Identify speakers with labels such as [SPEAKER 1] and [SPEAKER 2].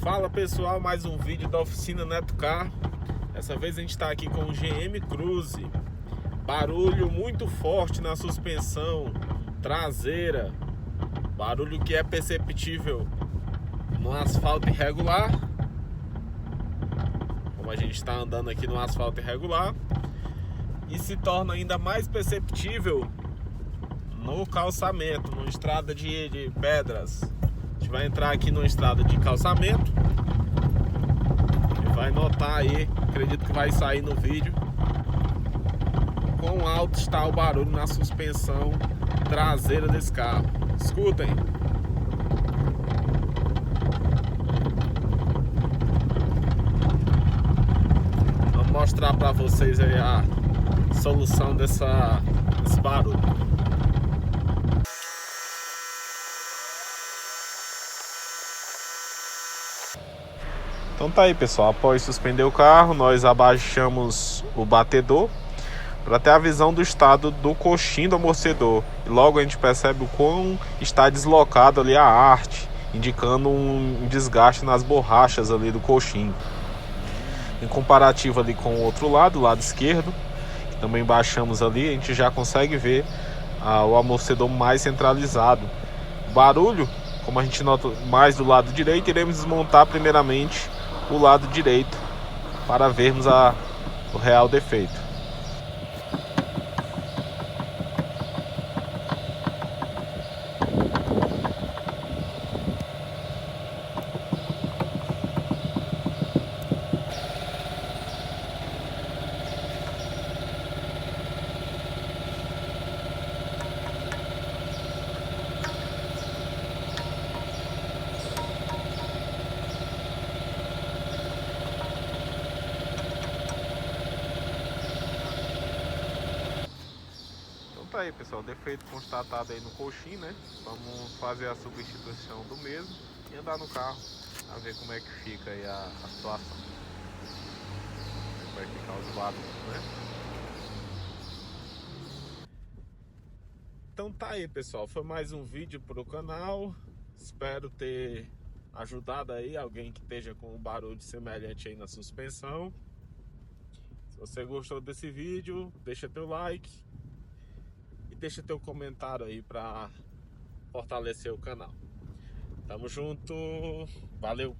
[SPEAKER 1] Fala pessoal, mais um vídeo da oficina Neto Car. Dessa vez a gente está aqui com o GM Cruze. Barulho muito forte na suspensão traseira, barulho que é perceptível no asfalto irregular, como a gente está andando aqui no asfalto irregular, e se torna ainda mais perceptível no calçamento, numa estrada de pedras. A gente vai entrar aqui numa estrada de calçamento e vai notar aí, acredito que vai sair no vídeo, quão alto está o barulho na suspensão traseira desse carro. Escutem. Vou mostrar para vocês aí a solução desse barulho. Então tá aí pessoal, após suspender o carro, nós abaixamos o batedor para ter a visão do estado do coxim do amortecedor. E logo a gente percebe o quão está deslocado ali a arte, indicando um desgaste nas borrachas ali do coxim. Em comparativo ali com o outro lado, o lado esquerdo, que também baixamos ali, a gente já consegue ver o amortecedor mais centralizado. O barulho, como a gente nota mais do lado direito, iremos desmontar primeiramente o lado direito para vermos o real defeito. Tá aí pessoal, defeito constatado aí no coxim, né? Vamos fazer a substituição do mesmo e andar no carro a ver como é que fica aí a situação, como é que vai ficar os barulhos, né? Então tá aí pessoal, foi mais um vídeo pro canal. Espero ter ajudado aí alguém que esteja com um barulho semelhante aí na suspensão. Se você gostou desse vídeo, deixa teu like e deixa teu comentário aí para fortalecer o canal. Tamo junto, valeu!